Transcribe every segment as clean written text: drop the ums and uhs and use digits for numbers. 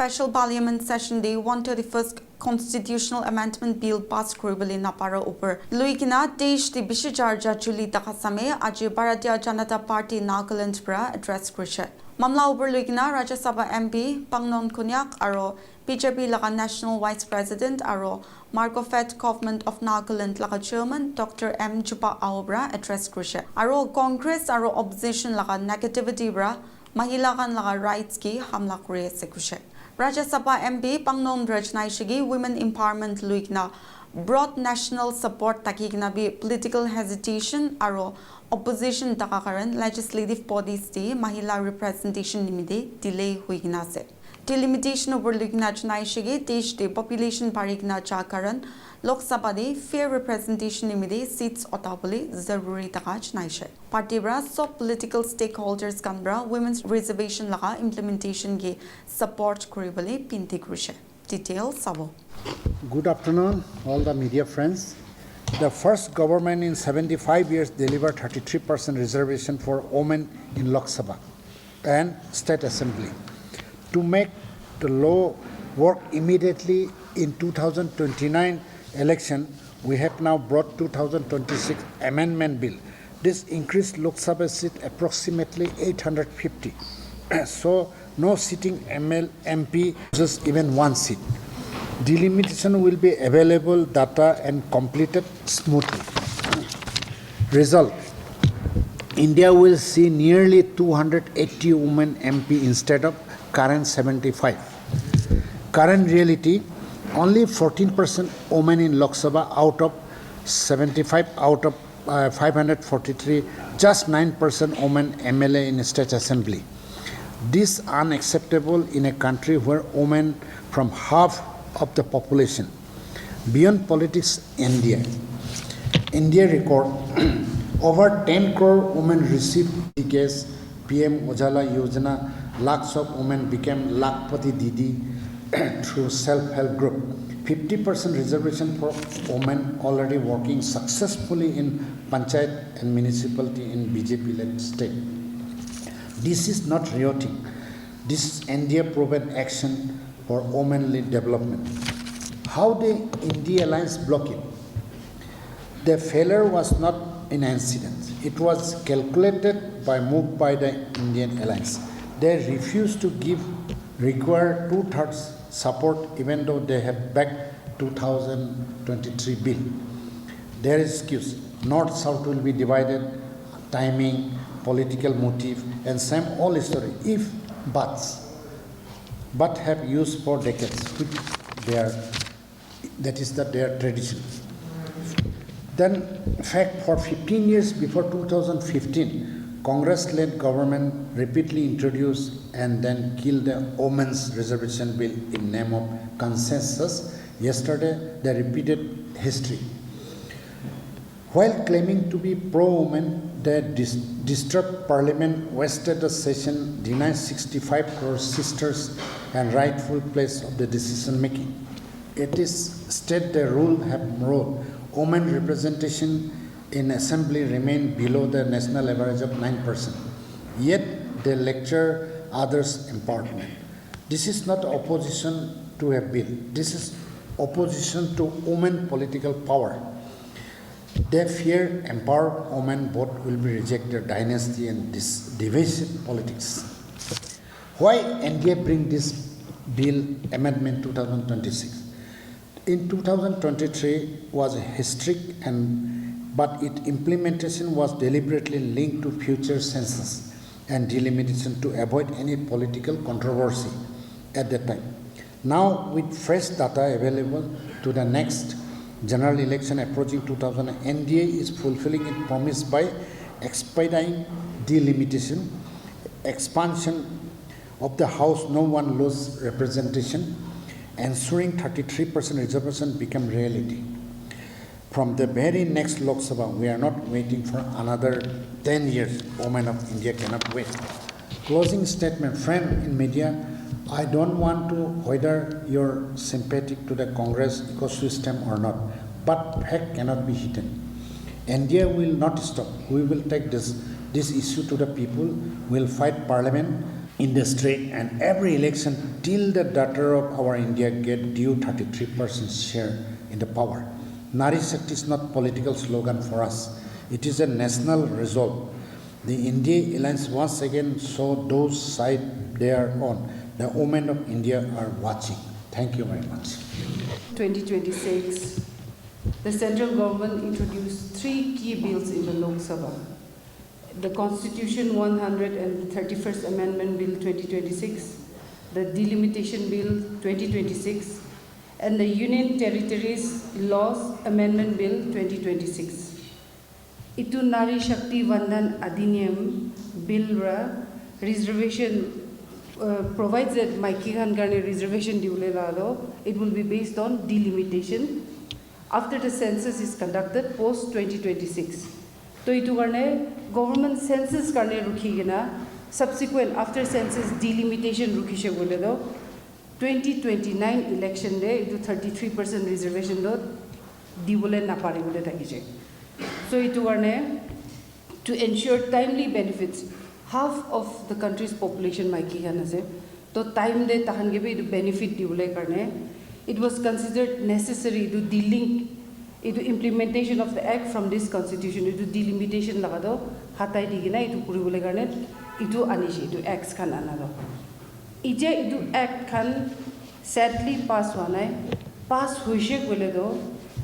Special Parliament Session Day 131st Constitutional Amendment Bill pass koribole napara upar luikina desh ti bishijarja chuli takasame aji Bharatiya Janata Party Nagaland pra address krishe mamla upar luikina Rajya Sabha MP Pangnon Kunyak aro BJP laga National Vice President aro Margofet Government of Nagaland laga Chairman Dr. M. Jupa Aobra address krishe aro Congress aro opposition laga negativity bra Mahilakan laga rights ki hamla kure sekushe. Rajya Sabha MP Pangnom Rajnaishigi Women Empowerment Luikna broad national support takigna bi political hesitation aro opposition takakaran legislative bodies ti Mahila representation nimide delay huigna se. Delimitation over Luikna Jnaishigi desh de population parigna chakaran Lok Sabha de fair representation nimide seats otabole zaruri taka jnaishe. Party bra sob political stakeholders kanbra women's reservation laga implementation ge support koribole pinti krushe. Details sabo. Good afternoon, all the media friends. The first government in 75 years delivered 33% reservation for women in Lok Sabha and State Assembly. To make the law work immediately in 2029 election, we have now brought 2026 amendment bill. This increased Lok Sabha seat approximately 850. So no sitting MP just even one seat. Delimitation will be available data and completed smoothly. Result: India will see nearly 280 women MP instead of current 75. Current reality: only 14% women in Lok Sabha out of 75 out of 543, just 9% women MLA in State Assembly. This is unacceptable in a country where women from half of the population. Beyond politics, India record over 10 crore women received gas, PM Ujala Yojana, lakhs of women became Lakhpati Didi through self-help group. 50% reservation for women already working successfully in Panchayat and municipality in BJP-led state. This is not rioting. This is India-proven action for women-led development. How the India Alliance block it? The failure was not an accident. It was calculated by move by the Indian Alliance. They refused to give required 2/3 support even though they have backed 2023 bill. Their excuse: North-South will be divided, timing, political motive, and same old story. If buts, but have used for decades, which that is their tradition. Then, in fact, for 15 years before 2015, Congress-led government repeatedly introduced and then killed the women's reservation bill in name of consensus. Yesterday, they repeated history. While claiming to be pro-women, they disturbed Parliament, wasted the session, denied 65 crore sisters and rightful place of the decision making. It is state the rule have rule. Women representation in assembly remain below the national average of 9%. Yet they lecture others empowerment. This is not opposition to a bill. This is opposition to women political power. They fear empowered women vote will be rejected dynasty and this divisive politics. Why India bring this bill amendment 2026? In 2023 was historic but its implementation was deliberately linked to future census and delimitation to avoid any political controversy at that time. Now, with fresh data available to the next general election approaching 2000, NDA is fulfilling its promise by expediting delimitation, expansion of the House, no one lose representation, ensuring 33% reservation become reality. From the very next Lok Sabha, we are not waiting for another 10 years. Women of India cannot wait. Closing statement, friend in media, I don't want to whether you're sympathetic to the Congress ecosystem or not, but fact cannot be hidden. India will not stop. We will take this issue to the people. We'll fight Parliament industry, and every election till the daughter of our India get due 33% share in the power. Nari Shakti is not political slogan for us. It is a national resolve. The India Alliance once again saw those side there on. The women of India are watching. Thank you very much. 2026, the central government introduced 3 key bills in the Lok Sabha. The Constitution 131st Amendment Bill 2026, the Delimitation Bill 2026, and the Union Territories Laws Amendment Bill 2026. Itu Nari Shakti Vandan Adiniyam Bill ra reservation provides that Maikihan Garne reservation diule lalo, it will be based on delimitation after the census is conducted post 2026. So itu garne government census karne rukhi gina subsequent after census delimitation rukhishe bole do 2029 election day itu 33% reservation do dibole na pare bole thakise. So itu garne to ensure timely benefits, half of the country's population maiki han ase to time de tahan gebe itu benefit dibole karne it was considered necessary to delink itu implementation of the act from this constitution itu delimitation laga do hatai digina itu kuribole karne itu anishi itu acts khan anado ije itu act khan sadly pass wanai pass hoishe gole do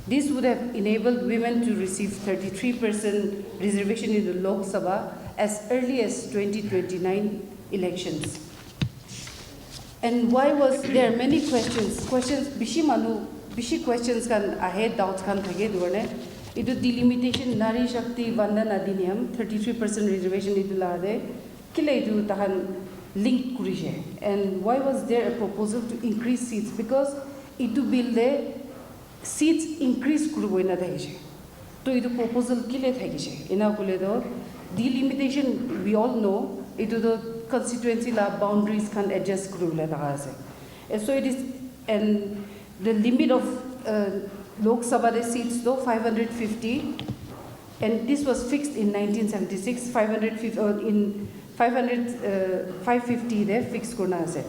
this would have enabled women to receive 33% reservation in the Lok Sabha as early as 2029 elections. And why was there many questions bishi questions kan ahead doubts kan thage durne itu delimitation Nari Shakti Vandan Adiniyam 33% reservation itu lade kile itu tahan link kurishe. And why was there a proposal to increase seats? Because itu bill de seats increase kurubo ina thage to itu proposal kile thage ina kule do delimitation we all know itu the constituency la boundaries can adjust kurule laga ase. So it is, and the limit of Lok Sabha seats though 550, and this was fixed in 1976. 550 there fixed korna ase.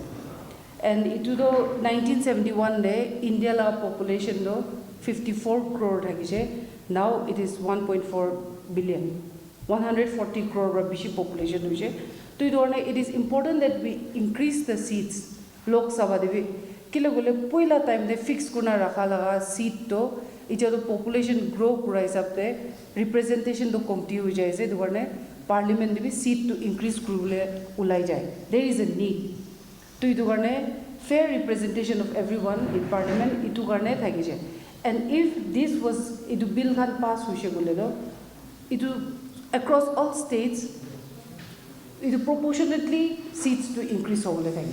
And itu though 1971 there India la population though 54 crore thakise. Now it is 1.4 billion. 140 crore bishi population hoise. So it is important that we increase the seats Lok Sabha devi kile gole poila time de fix kuna rakha laga seat to ija the population grow kura hisab de representation to comty ho jai se dorne parliament devi seat to increase kurule ulai jai. There is a need to idu garne fair representation of everyone in parliament itu garne thaki jai. And if this was idu bill khan pass hoise gole do idu across all states it proportionately seats to increase over the thing.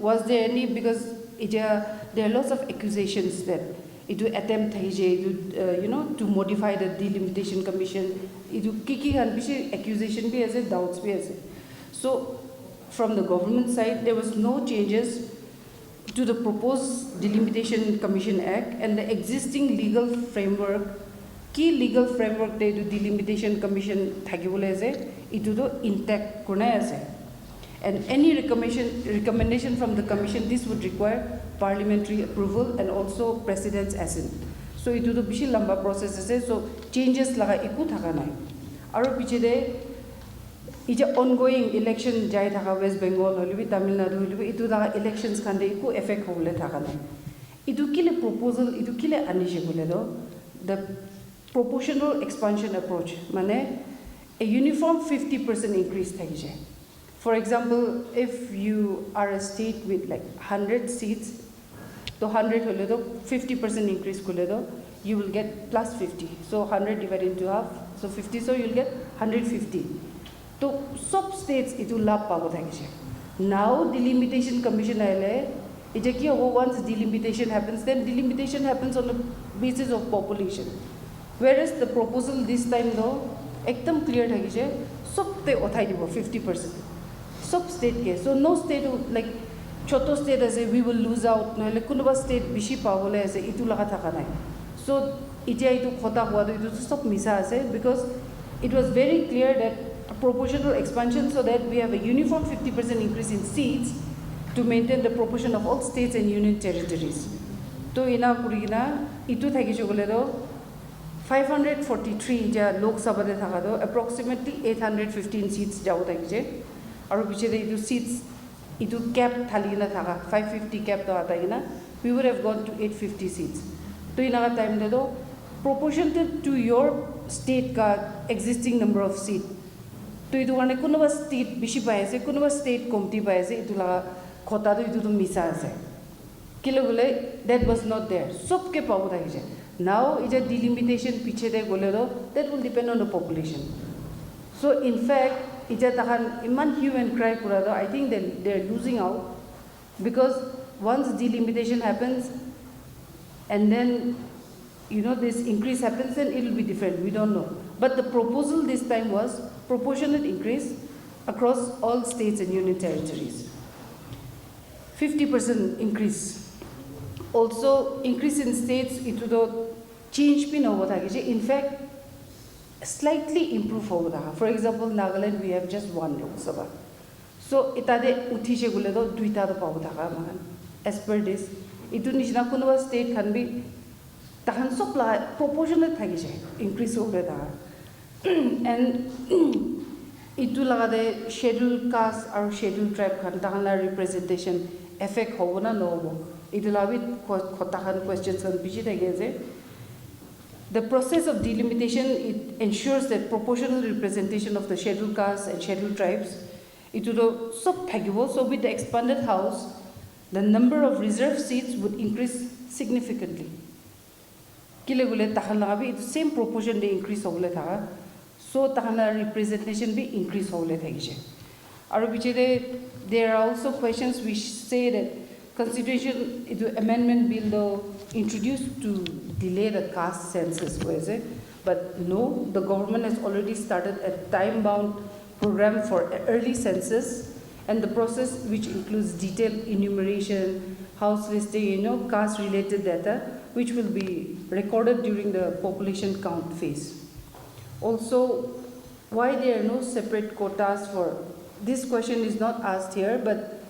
Was there any, because there are lots of accusations that it will attempt to modify the delimitation commission. It will kiki accusation be as a doubts be as. So from the government side there was no changes to the proposed delimitation commission act and the existing legal framework. Key legal framework de delimitation commission thakibole ase itu do intact kornai ase. And any recommendation from the commission, this would require parliamentary approval and also president's assent. So itu do bishi lamba process ase. So changes laga iku thaka nai. Aro piche de ija ongoing election jai thaka West Bengal holibi Tamil Nadu holibi itu laga elections kan de iku effect hole thaka nai. Itu kile proposal itu kile anishe gole do the proportional expansion approach mane a uniform 50% increase thakise. For example, if you are a state with like 100 seats, to 100 hole do 50% increase kole do you will get plus 50. So 100 divided into half, so 50, so you'll get 150. So sub states it will lap pabo thakise. Now delimitation commission aile ije ki hobo once delimitation happens, then delimitation happens on the basis of population. Whereas the proposal this time though, ekdam clear thakise, sab te othai dibo 50%. Sub state ke, so no state like choto state ase we will lose out, no like kunuba state bishi pabole ase itu laga thaka nai. So ija itu khota hua do itu sab misa ase because it was very clear that a proportional expansion so that we have a uniform 50% increase in seats to maintain the proportion of all states and union territories. So ina kurina itu thaki chogoledo 543 ja Lok Sabha de thakado approximately 815 seats jao thakije aru piche de itu seats itu cap thalina thaka 550 cap to atagina we would have gone to 850 seats. So ina time de do proportionate to your state ka existing number of seats. So itu karone kunoba state bishi pai ase kunoba state komti pai ase itu la khota do itu to misa ase kile bole that was not there sob ke pabu thakije. Now is a delimitation piche de gole do that will depend on the population. So in fact ija tahan iman hue and cry kura do I think that they are losing out because once delimitation happens and then this increase happens, then it will be different. We don't know. But the proposal this time was proportionate increase across all states and union territories. 50% increase. Also, increase in states, it would change. In fact, slightly improve. For example, Nagaland, we have just one Lok Sabha. So, itade utishe guledo duita do pavutaka mahan. As per this, itu nishna kunwa state can be tahan supply proportionate thakise increase over da and itu lagade scheduled caste or scheduled tribe khan tahan la representation effect hobo na no hobo itu labi khotahan questions kan bichi thage the process of delimitation it ensures that proportional representation of the scheduled castes and scheduled tribes itu do sab thakibo so with the expanded house the number of reserved seats would increase significantly. The same proportion they increase so representation be increase. There are also questions which say that constitution amendment bill though introduced to delay the caste census, but no, the government has already started a time-bound program for early census and the process which includes detailed enumeration, house listing, caste-related data, which will be recorded during the population count phase. Also, why there are no separate quotas for, this question is not asked here, but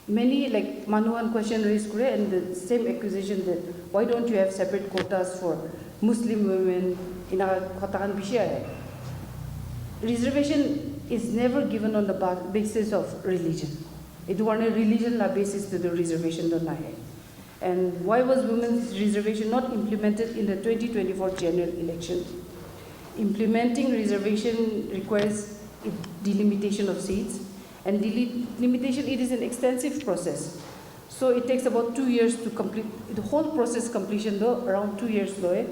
many, like Manuhan question raised and the same accusation that why don't you have separate quotas for Muslim women in our Khotahan Bishaya? Reservation is never given on the basis of religion. It was a religion la basis to the reservation do na hai. And why was women's reservation not implemented in the 2024 general election? Implementing reservation requires delimitation of seats, and delimitation, it is an extensive process. So it takes about 2 years to complete, the whole process completion though, around 2 years though,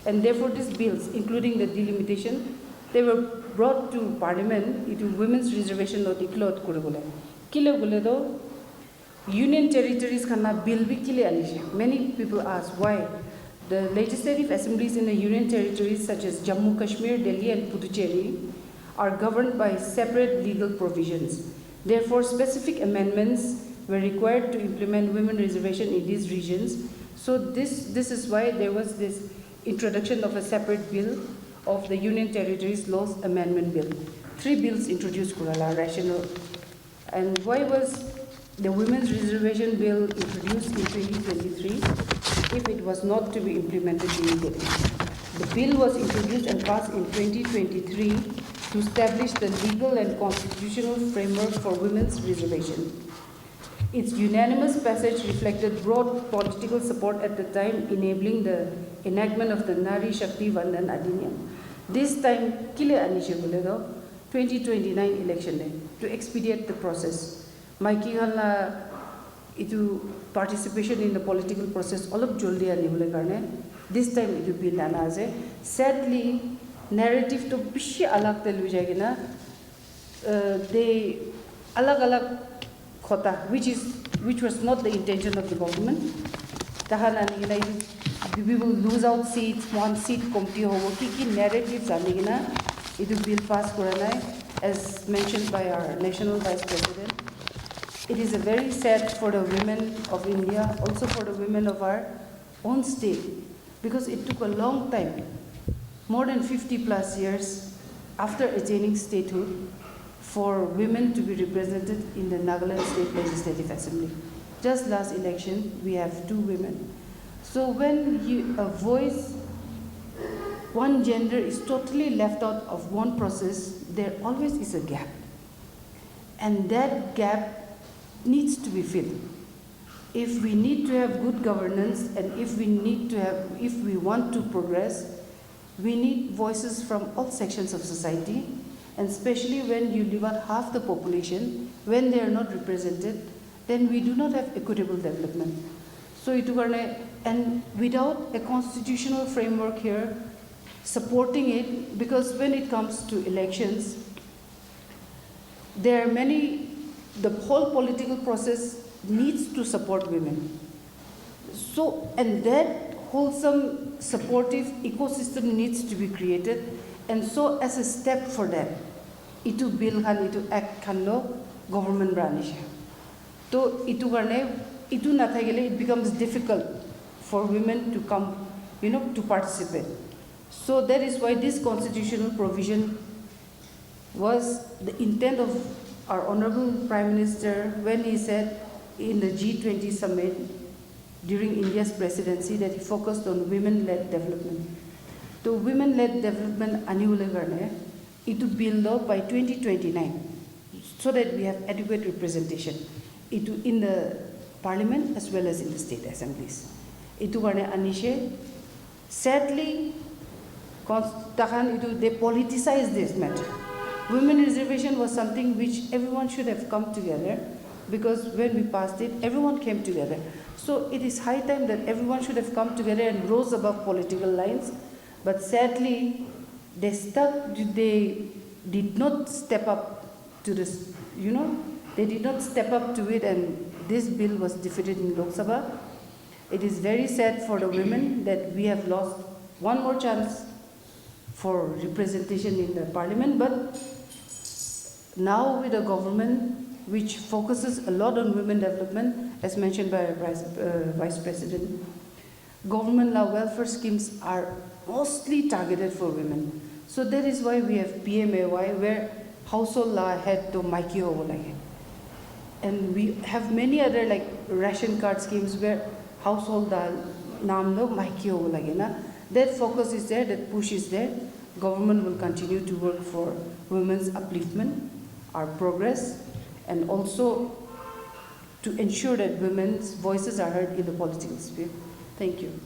and therefore these bills, including the delimitation, they were brought to parliament, it was women's reservation law declared kurugule. Kile gule though, union territories cannot bill be kile. Many people ask why. The legislative assemblies in the union territories such as Jammu, Kashmir, Delhi and Puducherry are governed by separate legal provisions. Therefore, specific amendments were required to implement women reservation in these regions. So this is why there was this introduction of a separate bill of the Union Territories Laws Amendment Bill. 3 bills introduced Kurala rational. And why was the Women's Reservation Bill introduced in 2023 if it was not to be implemented immediately? The bill was introduced and passed in 2023 to establish the legal and constitutional framework for women's reservation. Its unanimous passage reflected broad political support at the time, enabling the enactment of the Nari Shakti Vandan Adhiniyam. This time, Kile Anishe Buledo, 2029 election day, to expedite the process. Maiki Hala, itu participation in the political process, all of Juldi Anibule Karne, this time it will be Nanaze. Sadly, narrative to Pishi Alak Telvijagina, they alag khota, which was not the intention of the government. We will lose out seats, 1 seat committee hobo ki narratives anigina it will bill pass koranai as mentioned by our national vice president. It is a very sad for the women of India, also for the women of our own state, because it took a long time, more than 50+ years, after attaining statehood, for women to be represented in the Nagaland State Legislative Assembly. Just last election, we have 2 women. So when a voice, one gender is totally left out of one process, there always is a gap. And that gap needs to be filled. If we need to have good governance and if we want to progress, we need voices from all sections of society, and especially when you leave out half the population, when they are not represented, then we do not have equitable development. So and without a constitutional framework here supporting it, because when it comes to elections, there are the whole political process needs to support women. So, and that wholesome, supportive ecosystem needs to be created. And so, as a step for that, itu bill khan, itu act khan lo government branch. So, itu nathagele, it becomes difficult for women to come, to participate. So that is why this constitutional provision was the intent of our Honorable Prime Minister when he said in the G20 summit during India's presidency that he focused on women-led development. So women-led development annually it to build up by 2029 so that we have adequate representation in the parliament as well as in the state assemblies. Itu karne anishe sadly they politicize this matter. Women reservation was something which everyone should have come together, because when we passed it, everyone came together. So it is high time that everyone should have come together and rose above political lines. But sadly, they did not step up to this, they did not step up to it, and this bill was defeated in Lok Sabha. It is very sad for the women that we have lost one more chance for representation in the parliament, but now with a government which focuses a lot on women development, as mentioned by Vice President, government law welfare schemes are mostly targeted for women. So that is why we have PMAY, where household law had to maiki ho lage. And we have many other like ration card schemes where household naam lo maiki ho lage na. That focus is there, that push is there. Government will continue to work for women's upliftment, our progress, and also to ensure that women's voices are heard in the political sphere. Thank you.